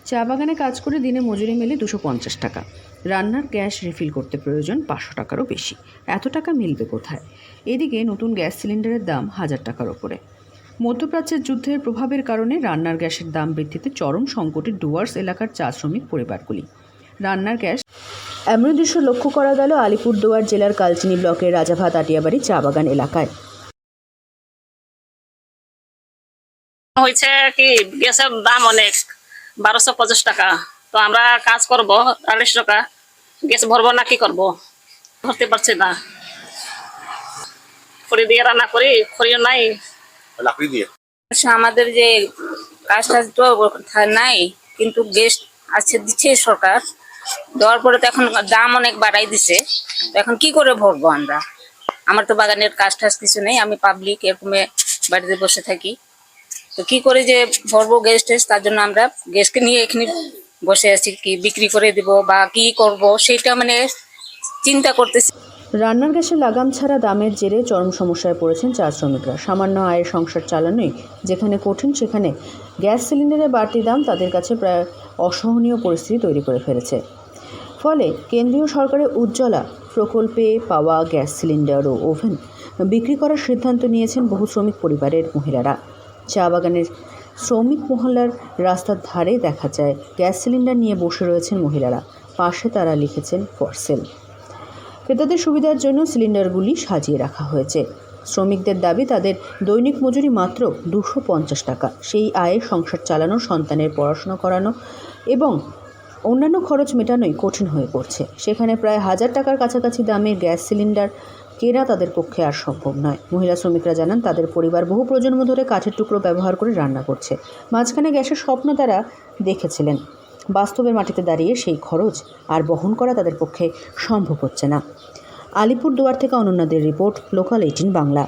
চা বাগানে কাজ করে দিনে মজুরি মেলে 250 টাকা। রান্নার গ্যাস রিফিল করতে প্রয়োজন 500 টাকারও বেশি। এত টাকা মিলবে কোথায়? এদিকে নতুন গ্যাস সিলিন্ডারের দাম 1000 টাকার ওপরে। মধ্যপ্রাচ্যের যুদ্ধের প্রভাবের কারণে রান্নার গ্যাসের দাম বৃদ্ধিতে চরম সংকটে ডুয়ার্স এলাকার চা শ্রমিক পরিবারগুলি। রান্নার গ্যাস এমন দৃশ্য লক্ষ্য করা গেল আলিপুরদুয়ার জেলার কালচিনি ব্লকের রাজাভাত আটিয়াবাড়ি চা বাগান এলাকায়। হয়েছে কি গ্যাসের দাম অনেক 1250 টাকা। তো আমরা কাজ করব 40 টাকা, গ্যাস ভরবো না কি করবো, ভরতে পারছি না। খড়ি দিয়ে রান্না করি, খড়িও নাই। লাকড়ি দিয়ে আমাদের যে কাজ টাজ তো নাই, কিন্তু গ্যাস আছে দিচ্ছে সরকার। দেওয়ার পরে তো এখন দাম অনেক বাড়াই দিছে। তো এখন কি করে ভরবো আমরা? আমার তো বাগানের কাজ টাজ কিছু নেই, আমি পাবলিক এরকমে বাড়িতে বসে থাকি। তো কি করে যে ভরবো গ্যাস টেস, তার জন্য আমরা গ্যাসকে নিয়ে এখানে বসে আছি। কি বিক্রি করে দিব বা কি করব সেটা মানে চিন্তা করতেছি। রান্নার গ্যাসের লাগাম ছাড়া দামের জেরে চরম সমস্যায় পড়েছেন চা শ্রমিকরা। সামান্য আয়ের সংসার চালানোই যেখানে কঠিন, সেখানে গ্যাস সিলিন্ডারের বাড়তি দাম তাদের কাছে প্রায় অসহনীয় পরিস্থিতি তৈরি করে ফেলেছে। ফলে কেন্দ্রীয় সরকারের উজ্জ্বলা প্রকল্পে পাওয়া গ্যাস সিলিন্ডার ও ওভেন বিক্রি করার সিদ্ধান্ত নিয়েছেন বহু শ্রমিক পরিবারের মহিলারা। চা বাগানের শ্রমিক মহল্লার রাস্তার ধারে দেখা যায় গ্যাস সিলিন্ডার নিয়ে বসে রয়েছেন মহিলারা। পাশে তারা লিখেছেন ফর সেল। ক্রেতাদের সুবিধার জন্য সিলিন্ডারগুলি সাজিয়ে রাখা হয়েছে। শ্রমিকদের দাবি, তাদের দৈনিক মজুরি মাত্র 250 টাকা। সেই আয়ে সংসার চালানো, সন্তানের পড়াশোনা করানো এবং অন্যান্য খরচ মেটানোই কঠিন হয়ে পড়ছে। সেখানে প্রায় 1000 টাকার কাছাকাছি দামের গ্যাস সিলিন্ডার কেনা তাদের পক্ষে আর সম্ভব নয়। মহিলা শ্রমিকরা জানান, তাদের পরিবার বহু প্রজন্ম ধরে কাঠের টুকরো ব্যবহার করে রান্না করছে। মাঝখানে গ্যাসের স্বপ্ন তারা দেখেছিলেন। বাস্তবের মাটিতে দাঁড়িয়ে সেই খরচ আর বহন করা তাদের পক্ষে সম্ভব হচ্ছে না। আলিপুরদুয়ার থেকে অনন্যাদের রিপোর্ট, লোকাল 18 বাংলা।